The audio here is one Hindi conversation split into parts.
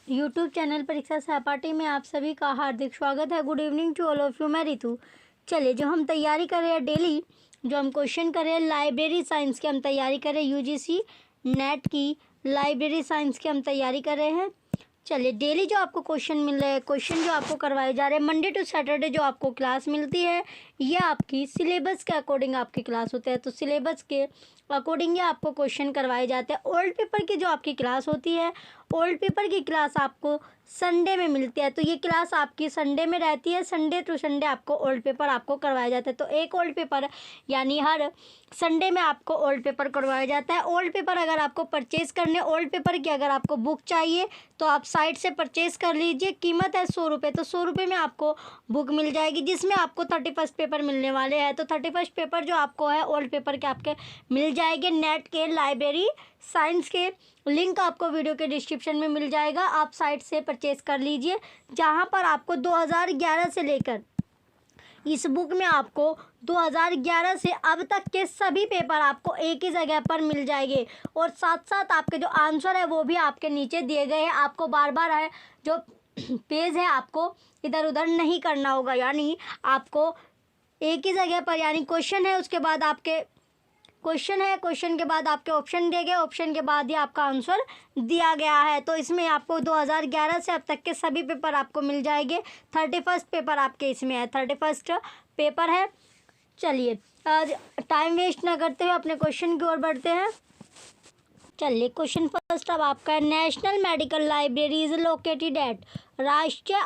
यूट्यूब चैनल परीक्षा सहपाठी में आप सभी का हार्दिक स्वागत है। Good evening to all of you. मैं रितु। चलिए, जो हम तैयारी कर रहे हैं डेली, जो हम क्वेश्चन कर रहे हैं लाइब्रेरी साइंस की, हम तैयारी कर रहे हैं यूजीसी नेट की लाइब्रेरी साइंस की हम तैयारी कर रहे हैं। चलिए, डेली जो आपको क्वेश्चन मिल रहे हैं, क्वेश्चन जो आपको करवाए जा रहे हैं, मंडे टू सैटरडे जो आपको क्लास मिलती है, ये आपकी सिलेबस के अकॉर्डिंग आपकी क्लास होते हैं। तो सिलेबस के अकॉर्डिंग ये आपको क्वेश्चन करवाए जाते हैं। ओल्ड पेपर की जो आपकी क्लास होती है, ओल्ड पेपर की क्लास आपको संडे में मिलती है। तो ये क्लास आपकी संडे में रहती है। संडे टू संडे आपको ओल्ड पेपर आपको करवाया जाता है। तो एक ओल्ड पेपर यानी हर संडे में आपको ओल्ड पेपर करवाया जाता है। ओल्ड पेपर अगर आपको परचेज़ करने, ओल्ड पेपर की अगर आपको बुक चाहिए तो आप साइट से परचेज़ कर लीजिए। कीमत है 100 रुपये। तो 100 रुपये में आपको बुक मिल जाएगी, जिसमें आपको 31st पेपर मिलने वाले हैं। तो 31st पेपर जो आपको है ओल्ड पेपर के आपके मिल जाएंगे। नेट के लाइब्रेरी साइंस के लिंक आपको वीडियो के डिस्क्रिप्शन में मिल जाएगा। आप साइट से परचेज़ कर लीजिए, जहां पर आपको 2011 से लेकर इस बुक में आपको 2011 से अब तक के सभी पेपर आपको एक ही जगह पर मिल जाएंगे। और साथ साथ आपके जो आंसर है वो भी आपके नीचे दिए गए हैं। आपको बार बार है जो पेज है आपको इधर उधर नहीं करना होगा, यानी आपको एक ही जगह पर, यानी क्वेश्चन है उसके बाद आपके क्वेश्चन है, क्वेश्चन के बाद आपके ऑप्शन दिए गए, ऑप्शन के बाद ही आपका आंसर दिया गया है। तो इसमें आपको 2011 से अब तक के सभी पेपर आपको मिल जाएंगे। 31st पेपर आपके इसमें है, 31st पेपर है। चलिए, आज टाइम वेस्ट ना करते हुए अपने क्वेश्चन की ओर बढ़ते हैं। चलिए, क्वेश्चन फर्स्ट अब आपका है, national medical library is located at, राष्ट्रीय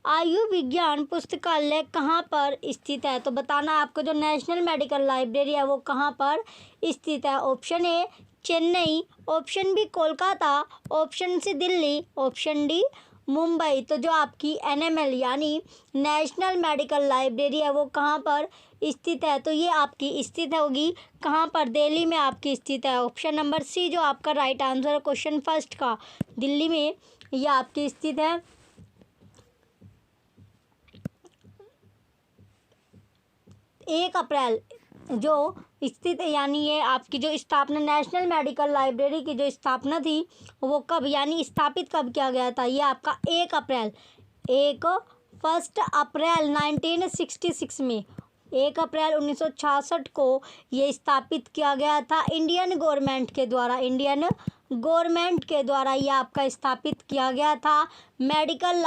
आयु विज्ञान पुस्तकालय कहाँ पर स्थित है। तो बताना आपको जो नेशनल मेडिकल लाइब्रेरी है वो कहाँ पर स्थित है। Option A Chennai, option B Kolkata, option C Delhi, option D Mumbai. तो जो आपकी एनएमएल यानी नेशनल मेडिकल लाइब्रेरी है वो कहाँ पर स्थित है। तो ये आपकी स्थित होगी कहाँ पर, दिल्ली में आपकी स्थित है। ऑप्शन नंबर सी जो आपका राइट आंसर है क्वेश्चन फर्स्ट का, दिल्ली में ये आपकी स्थित है। 1 अप्रैल जो स्थित, यानी ये आपकी जो स्थापना नेशनल मेडिकल लाइब्रेरी की जो स्थापना थी वो कब, यानी स्थापित कब किया गया था, ये आपका 1 अप्रैल 1 अप्रैल 1966 में, 1 अप्रैल 1966 को ये स्थापित किया गया था इंडियन गवर्नमेंट के द्वारा। इंडियन गवर्नमेंट के द्वारा ये आपका स्थापित किया गया था। मेडिकल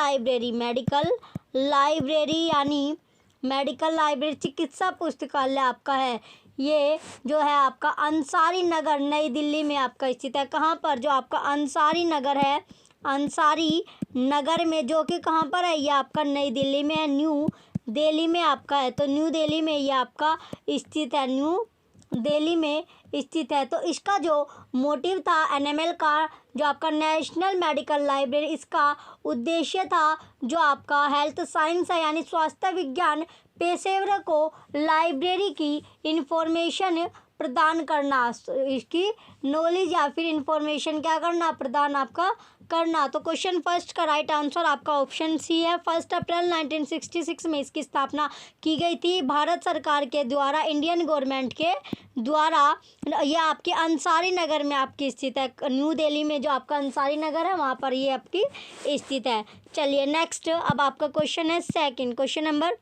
लाइब्रेरी यानी मेडिकल लाइब्रेरी चिकित्सा पुस्तकालय आपका है। ये जो है आपका अंसारी नगर नई दिल्ली में आपका स्थित है। कहाँ पर, जो आपका अंसारी नगर है, अंसारी नगर में, जो कि कहाँ पर है, ये आपका नई दिल्ली में है, न्यू दिल्ली में आपका है। तो न्यू दिल्ली में ये आपका स्थित है, न्यू दिल्ली में स्थित है। तो इसका जो मोटिव था एनएमएल का, जो आपका नेशनल मेडिकल लाइब्रेरी, इसका उद्देश्य था जो आपका हेल्थ साइंस है, यानी स्वास्थ्य विज्ञान पेशेवरों को लाइब्रेरी की इंफॉर्मेशन प्रदान करना, इसकी नॉलेज या फिर इंफॉर्मेशन क्या करना, प्रदान आपका करना। तो क्वेश्चन फर्स्ट का राइट आंसर आपका ऑप्शन सी है। 1 अप्रैल 1966 में इसकी स्थापना की गई थी भारत सरकार के द्वारा, इंडियन गवर्नमेंट के द्वारा। यह आपके अंसारी नगर में आपकी स्थित है, न्यू दिल्ली में जो आपका अंसारी नगर है वहाँ पर ये आपकी स्थित है। चलिए नेक्स्ट, अब आपका क्वेश्चन है सेकंड, क्वेश्चन नंबर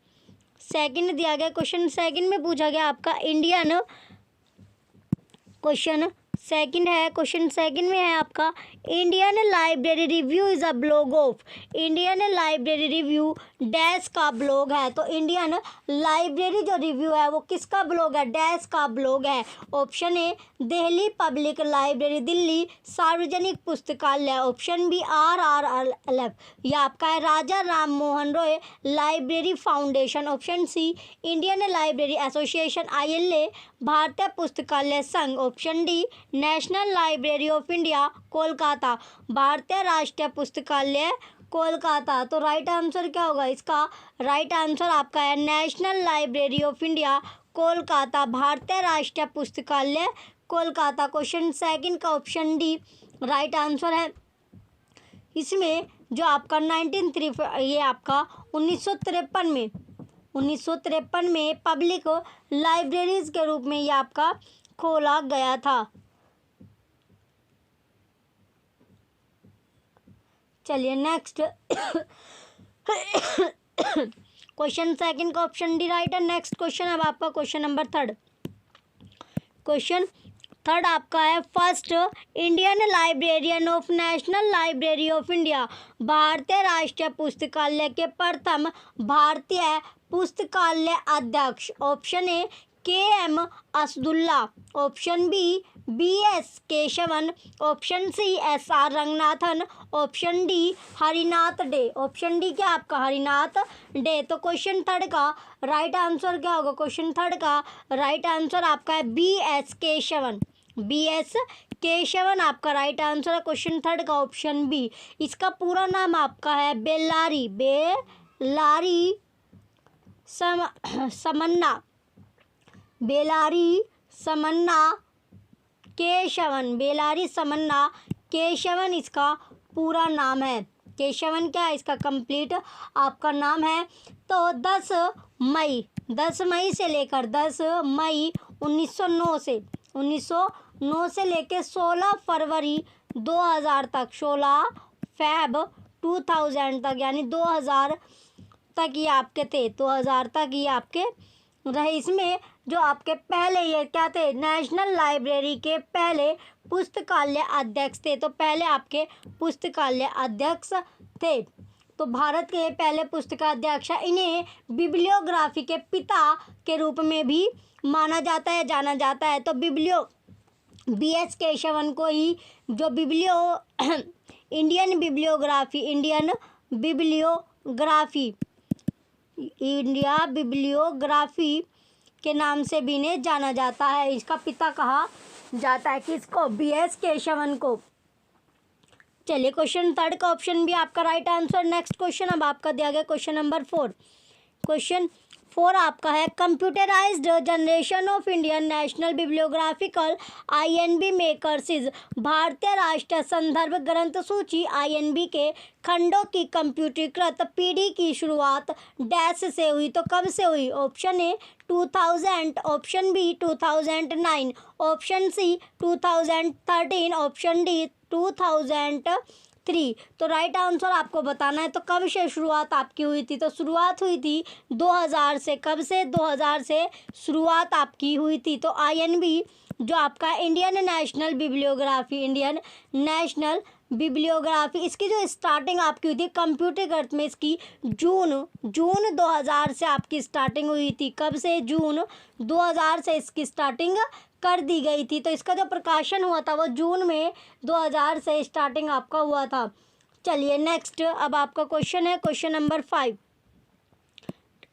सेकंड दिया गया। क्वेश्चन सेकंड में पूछा गया आपका इंडियन, क्वेश्चन सेकंड है, क्वेश्चन सेकंड में है आपका Indian library review is a blog of, Indian library review dash का ब्लॉग है। तो इंडियन लाइब्रेरी जो रिव्यू है वो किसका ब्लॉग है, डैश का ब्लॉग है। Option A Delhi public library, Delhi सार्वजनिक पुस्तकालय, ऑप्शन बी RRLF, यह आपका है Raja Ram Mohan Roy library foundation, option C Indian library association ILA, भारतीय पुस्तकालय संघ, option D national library of India Kolkata, भारतीय राष्ट्रीय पुस्तकालय कोलकाता। तो राइट आंसर क्या होगा इसका, राइट आंसर आपका है national library of India Kolkata, भारतीय राष्ट्रीय पुस्तकालय कोलकाता। क्वेश्चन सेकंड का ऑप्शन डी राइट आंसर है। इसमें जो आपका 1953 ये आपका 1953 में पब्लिक लाइब्रेरीज के रूप में ये आपका खोला गया था। चलिए नेक्स्ट क्वेश्चन सेकंड का ऑप्शन डी राइट है। नेक्स्ट क्वेश्चन अब आपका question number third. Question third आपका है, first Indian librarian of national library of India, भारतीय राष्ट्रीय पुस्तकालय के प्रथम भारतीय पुस्तकालय अध्यक्ष। Option A K M Asadullah, option B S Keshavan, option C S R Ranganathan, option D Harinath De. Option D क्या आपका हरिनाथ डे। तो क्वेश्चन थर्ड का राइट आंसर क्या होगा? क्वेश्चन थर्ड का राइट आंसर आपका है B S Keshavan. B S Keshavan आपका राइट आंसर है क्वेश्चन थर्ड का ऑप्शन बी। इसका पूरा नाम आपका है बेलारी समन्ना, बेलारी समन्ना केशवन, बेलारी समन्ना केशवन इसका पूरा नाम है। केशवन क्या है इसका कंप्लीट आपका नाम है। तो 10 मई से लेकर 10 मई 1909 से लेकर 16 फरवरी 2000 तक, 16 फैब 2000 तक, यानी 2000 तक ये आपके थे, 2000 तक ये आपके रहे। इसमें जो आपके पहले ये क्या थे, नेशनल लाइब्रेरी के पहले पुस्तकालय अध्यक्ष थे। तो पहले आपके पुस्तकालय अध्यक्ष थे, तो भारत के पहले पुस्तकाध्यक्ष। इन्हें बिब्लियोग्राफी के पिता के रूप में भी माना जाता है, जाना जाता है। तो बी एस केशवन को ही जो इंडियन बिब्लियोग्राफी के नाम से भी इन्हें जाना जाता है। इसका पिता कहा जाता है किसको? बी एस केशवन को। चलिए क्वेश्चन थर्ड का ऑप्शन भी आपका राइट आंसर। नेक्स्ट क्वेश्चन अब आपका दिया गया क्वेश्चन नंबर 4। क्वेश्चन 4 आपका है, computerised generation of Indian national bibliographical INB makers is, भारतीय राष्ट्रीय संदर्भ ग्रंथ सूची INB के खंडों की कंप्यूटरीकृत पीढ़ी की शुरुआत डैश से हुई। तो कब से हुई? Option A 2000, option B 2009, option C 2013, option D 2003। तो राइट आंसर आपको बताना है। तो कब से शुरुआत आपकी हुई थी? तो शुरुआत हुई थी 2000 से। कब से? 2000 से शुरुआत आपकी हुई थी। तो INB जो आपका इंडियन नेशनल बिब्लियोग्राफी इसकी जो स्टार्टिंग आपकी हुई थी कंप्यूटरीकृत में, इसकी जून 2000 से आपकी स्टार्टिंग हुई थी। कब से? जून 2000 से इसकी स्टार्टिंग कर दी गई थी। तो इसका जो प्रकाशन हुआ था वो जून में 2000 से स्टार्टिंग आपका हुआ था। चलिए नेक्स्ट अब आपका क्वेश्चन है क्वेश्चन नंबर 5।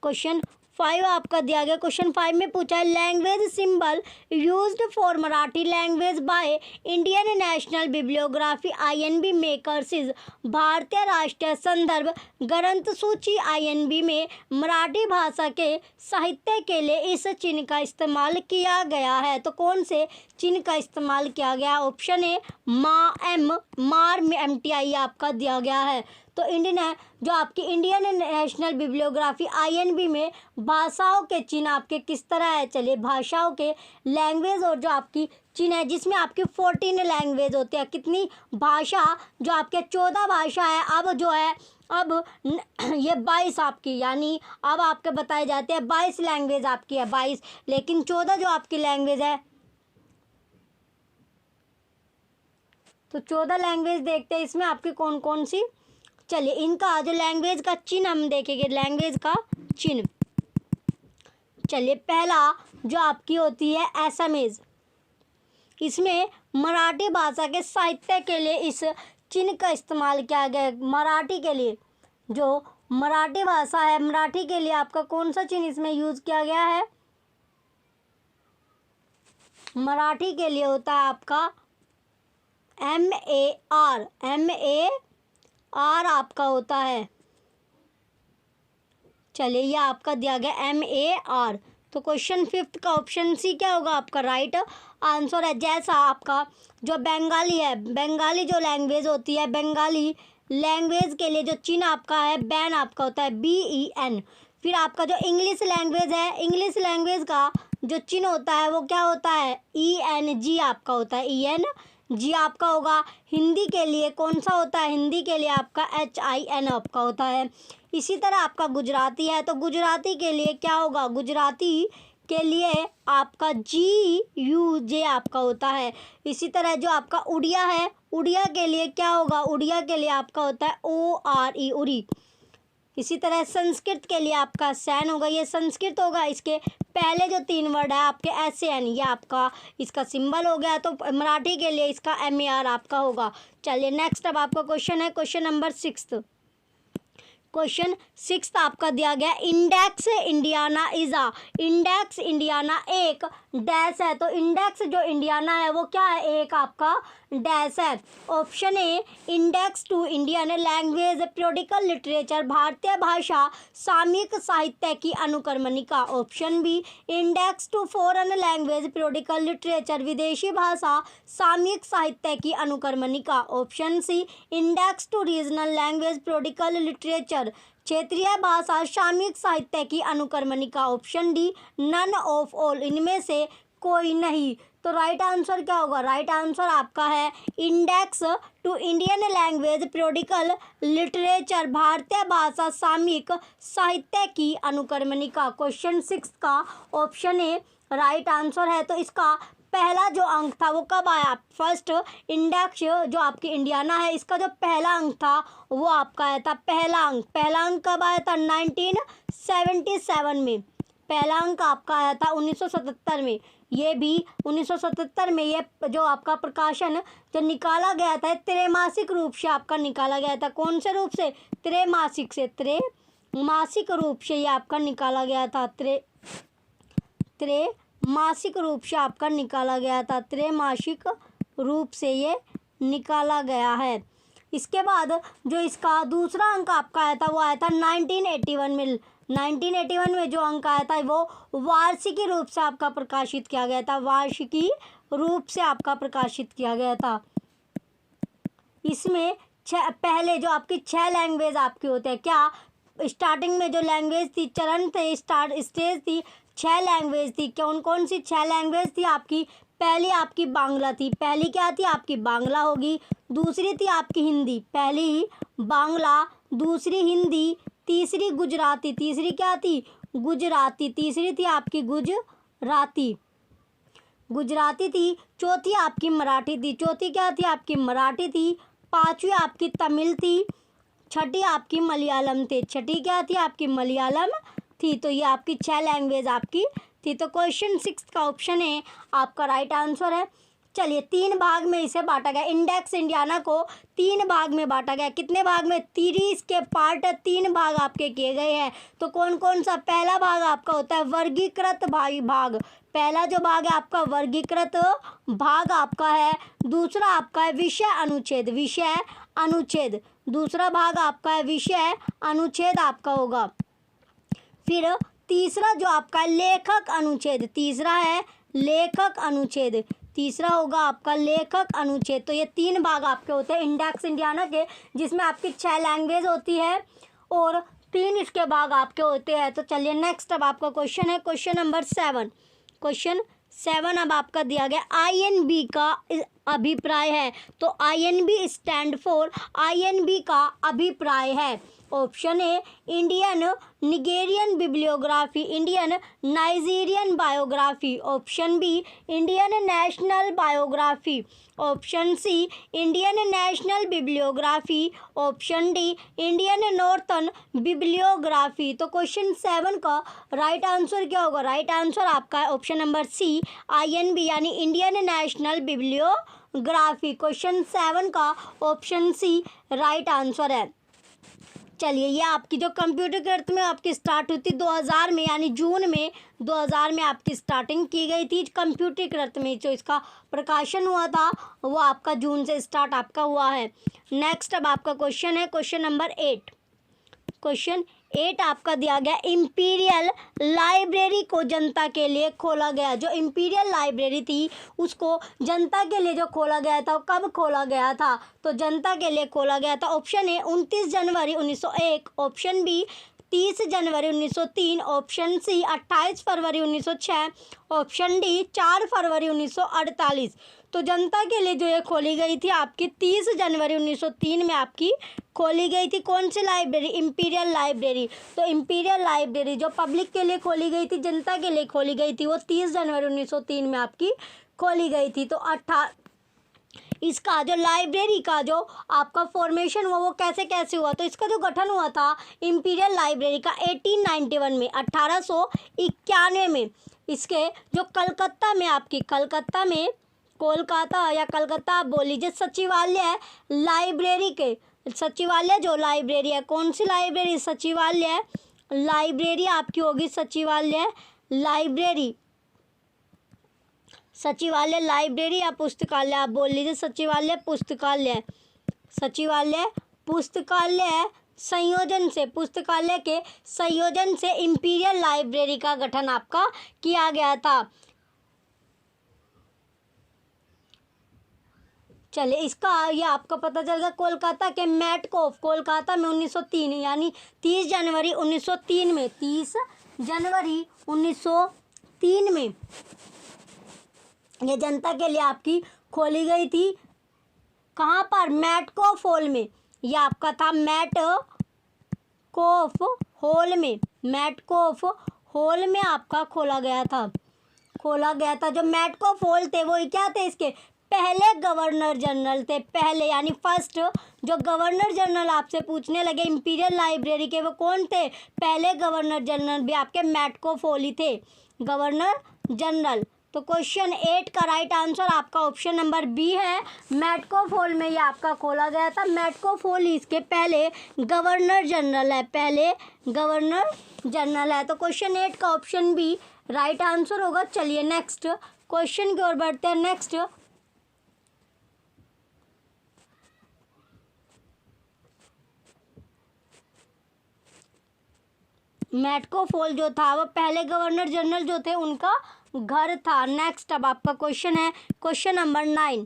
क्वेश्चन 5 आपका दिया गया। क्वेश्चन 5 में पूछा है, language symbol used for Marathi language by Indian national bibliography INB makers is, भारतीय राष्ट्रीय संदर्भ ग्रंथ सूची INB में मराठी भाषा के साहित्य के लिए इस चिन्ह का इस्तेमाल किया गया है। तो कौन से चिन्ह का इस्तेमाल किया गया? ऑप्शन ए मार MTI आपका दिया गया है। तो जो आपकी इंडियन नेशनल बिब्लियोग्राफी INB में भाषाओं के चिन्ह आपके किस तरह है? चलिए भाषाओं के लैंग्वेज और जो आपकी चिन्ह है जिसमें आपकी 14 लैंग्वेज होती है। कितनी भाषा? जो आपके 14 भाषा है। अब जो है अब ये 22 आपकी, यानी अब आपके बताए जाते हैं 22 लैंग्वेज आपकी है, 22, लेकिन 14 जो आपकी लैंग्वेज है। तो 14 लैंग्वेज देखते हैं इसमें आपकी कौन कौन सी। चलिए इनका जो लैंग्वेज का चिन्ह हम देखेंगे, लैंग्वेज का चिन्ह। चलिए पहला जो आपकी होती है असमीज, इसमें मराठी भाषा के साहित्य के लिए इस चिन्ह का इस्तेमाल किया गया। मराठी के लिए जो मराठी भाषा है, मराठी के लिए आपका कौन सा चिन्ह इसमें यूज किया गया है? मराठी के लिए होता है आपका MAR आपका होता है। चलिए ये आपका दिया गया MAR। तो क्वेश्चन 5 का ऑप्शन सी क्या होगा आपका राइट आंसर है। जैसा आपका जो बंगाली है, बंगाली जो लैंग्वेज होती है, बंगाली लैंग्वेज के लिए जो चिन्ह आपका है बैन आपका होता है BEN। फिर आपका जो इंग्लिश लैंग्वेज है, इंग्लिश लैंग्वेज का जो चिन्ह होता है वो क्या होता है? ENG आपका होता है, ENG। जी आपका होगा हिंदी के लिए कौन सा होता है, हिंदी के लिए आपका HIN आपका होता है। इसी तरह आपका गुजराती है तो गुजराती के लिए क्या होगा, गुजराती के लिए आपका GUJ आपका होता है। इसी तरह जो आपका उड़िया है, उड़िया के लिए क्या होगा, उड़िया के लिए आपका होता है ORE उरी। इसी तरह संस्कृत के लिए आपका सैन होगा, ये संस्कृत होगा। इसके पहले जो 3 वर्ड है आपके SAN, ये आपका इसका सिंबल हो गया। तो मराठी के लिए इसका MER आपका होगा। चलिए नेक्स्ट अब आपका क्वेश्चन है क्वेश्चन नंबर 6। क्वेश्चन 6 आपका दिया गया index Indiana is a, index Indiana एक डैश है। तो इंडेक्स जो इंडियाना है वो क्या है, एक आपका डैश है। Option A index to Indian language periodical literature, भारतीय भाषा सामयिक साहित्य की अनुक्रमणिका। Option B index to foreign language periodical literature, विदेशी भाषा सामयिक साहित्य की अनुक्रमणिका। Option C index to regional language periodical literature, क्षेत्रीय भाषा सामयिक साहित्य की अनुक्रमणिका। Option D none of all, इनमें से कोई नहीं। तो राइट आंसर क्या होगा, राइट आंसर आपका है index to Indian language periodical literature, भारतीय भाषा सामयिक साहित्य की अनुक्रमणिका। क्वेश्चन 6 का ऑप्शन ए राइट आंसर है। तो इसका पहला जो अंक था वो कब आया, फर्स्ट इंडेक्स जो आपकी इंडियाना है इसका जो पहला अंक था वो आपका आया था, पहला अंक कब आया था, 1977 में। पहला अंक आपका आया था 1977 में। ये भी 1977 में ये जो आपका प्रकाशन जो निकाला गया था त्रैमासिक रूप से आपका निकाला गया था। कौन से रूप से, त्रैमासिक से, त्रैमासिक रूप से ये आपका निकाला गया था, त्रैमासिक रूप से आपका निकाला गया था, त्रैमासिक रूप से ये निकाला गया है। इसके बाद जो इसका दूसरा अंक आपका आया था वो आया था 1981 में। 1981 में जो अंक आया था वो वार्षिकी रूप से आपका प्रकाशित किया गया था, वार्षिकी रूप से आपका प्रकाशित किया गया था। इसमें पहले जो आपकी 6 लैंग्वेज आपकी होते हैं, क्या स्टार्टिंग में जो लैंग्वेज थी, चरण थे, स्टेज थी, 6 लैंग्वेज थी। कौन कौन सी 6 लैंग्वेज थी आपकी, पहली आपकी बांग्ला थी, पहली क्या थी आपकी बांग्ला होगी। दूसरी थी आपकी हिंदी, पहली बांग्ला, दूसरी हिंदी, तीसरी गुजराती, तीसरी क्या थी गुजराती, तीसरी थी आपकी गुजराती थी। चौथी आपकी मराठी थी, चौथी क्या थी आपकी मराठी थी। पांचवी आपकी तमिल थी। छठी आपकी मलयालम थी, छठी क्या थी आपकी मलयालम थी। तो ये आपकी 6 लैंग्वेज आपकी थी। तो क्वेश्चन 6 का ऑप्शन है आपका राइट आंसर है। चलिए 3 भाग में इसे बांटा गया, इंडेक्स इंडियाना को 3 भाग में बांटा गया। कितने भाग में, 30 के पार्ट 3 भाग आपके किए गए हैं। तो कौन कौन सा, पहला भाग आपका होता है वर्गीकृत भाग, पहला जो भाग है आपका वर्गीकृत भाग आपका है। दूसरा आपका है विषय अनुच्छेद, दूसरा भाग आपका है विषय अनुच्छेद आपका होगा। फिर तीसरा जो आपका लेखक अनुच्छेद, तीसरा है लेखक अनुच्छेद, तीसरा होगा आपका लेखक अनुच्छेद। तो ये 3 भाग आपके होते हैं इंडेक्स इंडियाना के, जिसमें आपकी 6 लैंग्वेज होती है और 3 इसके भाग आपके होते हैं। तो चलिए नेक्स्ट अब आपका क्वेश्चन है क्वेश्चन नंबर 7। क्वेश्चन 7 अब आपका दिया गया INB का अभिप्राय है। तो INB स्टैंड फॉर, INB का अभिप्राय है। Option A Indian Nigerian bibliography, Indian Nigerian biography. Option B Indian national biography. Option C Indian national bibliography. Option D Indian northern bibliography. तो क्वेश्चन 7 का राइट आंसर क्या होगा, राइट आंसर आपका है ऑप्शन नंबर सी INB यानी इंडियन नेशनल बिब्लियोग्राफी। क्वेश्चन 7 का ऑप्शन सी राइट आंसर है। चलिए ये आपकी जो कंप्यूटरीकृत में आपकी स्टार्ट हुई थी 2000 में, यानी जून में 2000 में आपकी स्टार्टिंग की गई थी कंप्यूटरीकृत में। जो इसका प्रकाशन हुआ था वो आपका जून से स्टार्ट आपका हुआ है। नेक्स्ट अब आपका क्वेश्चन है क्वेश्चन नंबर 8। क्वेश्चन 8 आपका दिया गया इंपीरियल लाइब्रेरी को जनता के लिए खोला गया। जो इंपीरियल लाइब्रेरी थी उसको जनता के लिए जो खोला गया था वो कब खोला गया था, तो जनता के लिए खोला गया था। ऑप्शन ए 29 जनवरी 1901। ऑप्शन बी 30 जनवरी 1903, ऑप्शन सी 28 फरवरी 1906, ऑप्शन डी 4 फरवरी 1948। तो जनता के लिए जो ये खोली गई थी आपकी 30 जनवरी 1903 में आपकी खोली गई थी। कौन सी लाइब्रेरी? Imperial library. तो इंपीरियल लाइब्रेरी जो पब्लिक के लिए खोली गई थी, जनता के लिए खोली गई थी, वो 30 जनवरी 1903 में आपकी खोली गई थी। तो इसका जो लाइब्रेरी का जो आपका फॉर्मेशन हुआ वो कैसे कैसे हुआ? तो इसका जो गठन हुआ था इंपीरियल लाइब्रेरी का 1891 में, 1891 में। इसके जो कलकत्ता में आपकी कोलकाता या कलकत्ता आप बोल लीजिए, सचिवालय लाइब्रेरी के सचिवालय जो लाइब्रेरी है, कौन सी लाइब्रेरी? सचिवालय लाइब्रेरी आपकी होगी, सचिवालय लाइब्रेरी या पुस्तकालय आप बोल लीजिए, सचिवालय पुस्तकालय संयोजन से, पुस्तकालय के संयोजन से इंपीरियल लाइब्रेरी का गठन आपका किया गया था। चलिए इसका ये आपका पता चल गया। कोलकाता के मेटकोफ, कोलकाता में 1903 यानी 30 जनवरी 1903 में, 30 जनवरी 1903 में ये जनता के लिए आपकी खोली गई थी। कहाँ पर? मेटकोफ हॉल में। ये आपका था मेटकोफ हॉल में आपका खोला गया था। जो मेटकोफ हॉल थे वो क्या थे? इसके पहले गवर्नर जनरल थे, पहले यानी फर्स्ट जो गवर्नर जनरल आपसे पूछने लगे इंपीरियल लाइब्रेरी के, वो कौन थे? पहले गवर्नर जनरल भी आपके मेटकोफ हॉल ही थे, गवर्नर जनरल। तो क्वेश्चन 8 का राइट आंसर आपका ऑप्शन नंबर बी है। मेटकोफ हॉल में ये आपका खोला गया था। मेटकोफ हॉल इसके पहले गवर्नर जनरल है। तो क्वेश्चन 8 का ऑप्शन बी राइट आंसर होगा। चलिए नेक्स्ट क्वेश्चन की ओर बढ़ते हैं। नेक्स्ट मेटकोफ हॉल जो था वो पहले गवर्नर जनरल जो थे उनका घर था। नेक्स्ट अब आपका क्वेश्चन है क्वेश्चन नंबर 9।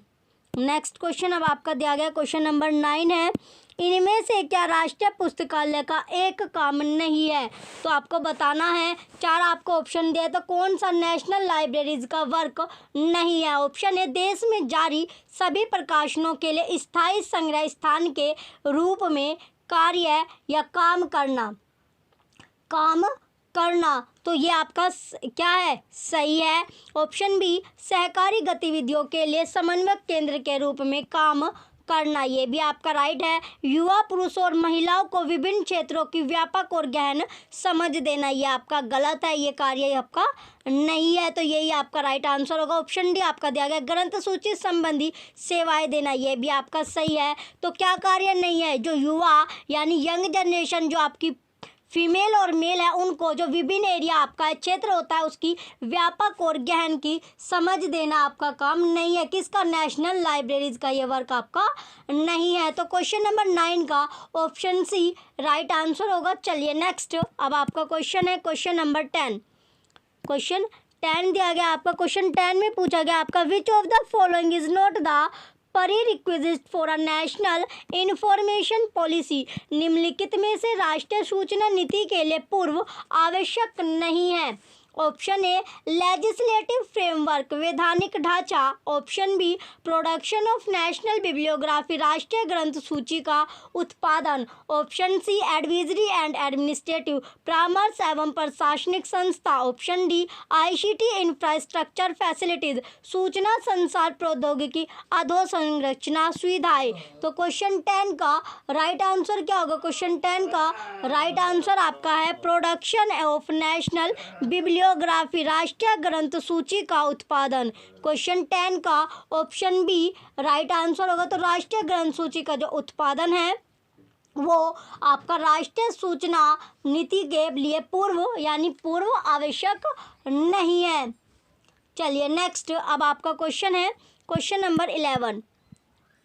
नेक्स्ट क्वेश्चन अब आपका दिया गया क्वेश्चन नंबर 9 है, इनमें से क्या राष्ट्रीय पुस्तकालय का एक काम नहीं है? तो आपको बताना है। 4 आपको ऑप्शन दिया, तो कौन सा नेशनल लाइब्रेरीज का वर्क नहीं है? ऑप्शन है देश में जारी सभी प्रकाशनों के लिए स्थायी संग्रह स्थान के रूप में कार्य या काम करना। तो ये आपका क्या है? सही है। ऑप्शन बी सहकारी गतिविधियों के लिए समन्वय केंद्र के रूप में काम करना, ये भी आपका राइट है। युवा पुरुष और महिलाओं को विभिन्न क्षेत्रों की व्यापक और गहन समझ देना, ये आपका गलत है, ये कार्य आपका नहीं है। तो यही आपका राइट आंसर होगा। ऑप्शन डी आपका दिया गया ग्रंथ सूची संबंधी सेवाएं देना, ये भी आपका सही है। तो क्या कार्य नहीं है? जो युवा यानी यंग जनरेशन जो आपकी फीमेल और मेल है उनको जो विभिन्न एरिया आपका क्षेत्र होता है उसकी व्यापक और गहन की समझ देना आपका काम नहीं है। किसका? नेशनल लाइब्रेरीज का ये वर्क आपका नहीं है। तो क्वेश्चन नंबर 9 का ऑप्शन सी राइट आंसर होगा। चलिए नेक्स्ट अब आपका क्वेश्चन है क्वेश्चन नंबर 10। क्वेश्चन 10 दिया गया आपका। क्वेश्चन 10 में पूछा गया आपका which of the following is not the prerequisite for a national information policy, निम्नलिखित में से राष्ट्रीय सूचना नीति के लिए पूर्व आवश्यक नहीं है? ऑप्शन ए लेजिस्लेटिव फ्रेमवर्क वैधानिक ढांचा, option B production of national bibliography राष्ट्रीय ग्रंथ सूची का उत्पादन, option C advisory and administrative परामर्श एवं प्रशासनिक संस्था, option D ICT infrastructure facilities सूचना संचार प्रौद्योगिकी अधोसंरचना सुविधाएं। तो क्वेश्चन 10 का राइट आंसर क्या होगा? क्वेश्चन 10 का राइट आंसर आपका है प्रोडक्शन ऑफ नेशनल बिब्लियोग्राफी राष्ट्रीय ग्रंथ सूची का उत्पादन। क्वेश्चन 10 का ऑप्शन बी राइट आंसर होगा। तो राष्ट्रीय ग्रंथ सूची का जो उत्पादन है वो आपका राष्ट्रीय सूचना नीति के लिए पूर्व आवश्यक नहीं है। चलिए नेक्स्ट अब आपका क्वेश्चन है क्वेश्चन नंबर 11।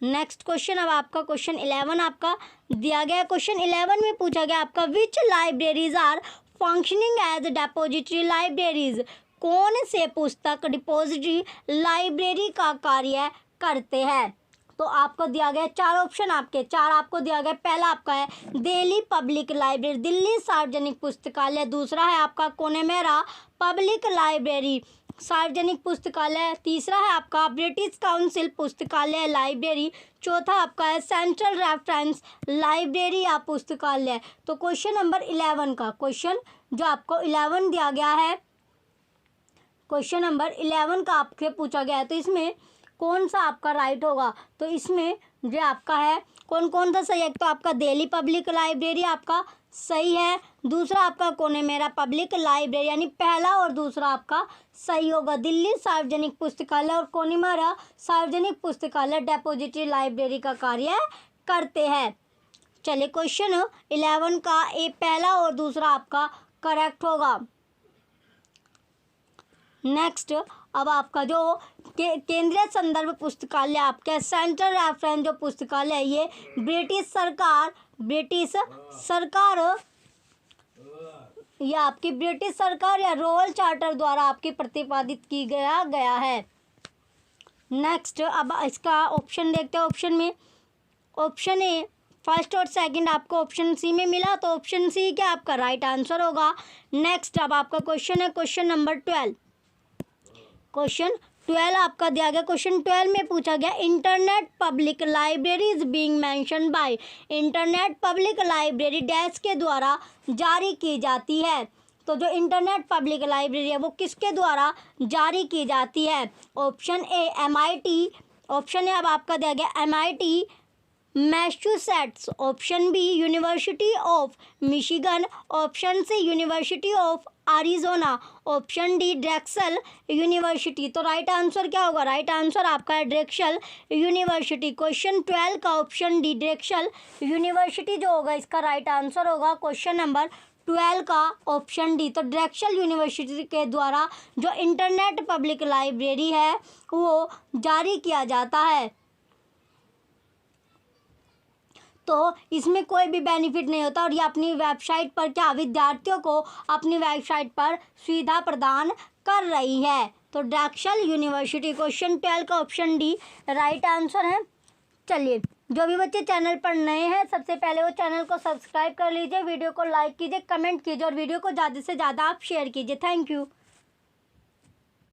नेक्स्ट क्वेश्चन अब आपका क्वेश्चन 11 आपका दिया गया। क्वेश्चन 11 में पूछा गया आपका which libraries are functioning as depository libraries, कौन से पुस्तक डिपोजिटरी लाइब्रेरी का कार्य करते हैं? तो आपको दिया गया चार ऑप्शन, आपके चार आपको दिया गया। पहला आपका है दिल्ली पब्लिक लाइब्रेरी, दिल्ली सार्वजनिक पुस्तकालय। दूसरा है आपका कोनेमेरा पब्लिक लाइब्रेरी, सार्वजनिक पुस्तकालय। तीसरा है आपका ब्रिटिश काउंसिल पुस्तकालय लाइब्रेरी। चौथा आपका है सेंट्रल रेफरेंस लाइब्रेरी या पुस्तकालय। तो क्वेश्चन नंबर 11 का क्वेश्चन जो आपको 11 दिया गया है, क्वेश्चन नंबर 11 का आपसे पूछा गया है, तो इसमें कौन सा आपका राइट होगा? तो इसमें जो आपका है कौन कौन सा सही है? तो आपका दिल्ली पब्लिक लाइब्रेरी आपका सही है। दूसरा आपका कोनेमेरा पब्लिक लाइब्रेरी, यानी पहला और दूसरा आपका सही होगा। दिल्ली सार्वजनिक पुस्तकालय और कोनेमेरा सार्वजनिक पुस्तकालय डेपोजिटरी लाइब्रेरी का कार्य करते हैं। चलिए क्वेश्चन 11 का ए पहला और दूसरा आपका करेक्ट होगा। नेक्स्ट, अब आपका जो केंद्रीय संदर्भ पुस्तकालय आपका सेंट्रल रेफरेंस जो पुस्तकालय है, ये ब्रिटिश सरकार या आपकी ब्रिटिश सरकार या रॉयल चार्टर द्वारा आपकी प्रतिपादित की गया है। नेक्स्ट, अब इसका ऑप्शन देखते हैं। ऑप्शन में ऑप्शन ए फर्स्ट और सेकंड आपको ऑप्शन सी में मिला, तो ऑप्शन सी क्या आपका राइट आंसर होगा। नेक्स्ट, अब आपका क्वेश्चन है क्वेश्चन नंबर 12। क्वेश्चन 12 आपका दिया गया। क्वेश्चन 12 में पूछा गया internet public library is being mention by, internet public library dash के द्वारा जारी की जाती है। तो जो इंटरनेट पब्लिक लाइब्रेरी है वो किसके द्वारा जारी की जाती है? Option A MIT, option A अब आपका दिया गया MIT Massachusetts, option B university of Michigan, option C university of Arizona, option D Drexel university. तो राइट आंसर क्या होगा? राइट आंसर आपका है ड्रेक्सल यूनिवर्सिटी। क्वेश्चन 12 का ऑप्शन डी ड्रेक्सल यूनिवर्सिटी जो होगा इसका राइट आंसर होगा क्वेश्चन नंबर 12 का ऑप्शन डी। तो ड्रेक्सल यूनिवर्सिटी के द्वारा जो इंटरनेट पब्लिक लाइब्रेरी है वो जारी किया जाता है। तो इसमें कोई भी बेनिफिट नहीं होता और ये अपनी वेबसाइट पर क्या विद्यार्थियों को अपनी वेबसाइट पर सुविधा प्रदान कर रही है। तो ड्रेक्सल यूनिवर्सिटी क्वेश्चन 12 का ऑप्शन डी राइट आंसर है। चलिए, जो भी बच्चे चैनल पर नए हैं सबसे पहले वो चैनल को सब्सक्राइब कर लीजिए, वीडियो को लाइक कीजिए, कमेंट कीजिए और वीडियो को ज़्यादा से ज़्यादा आप शेयर कीजिए। Thank you.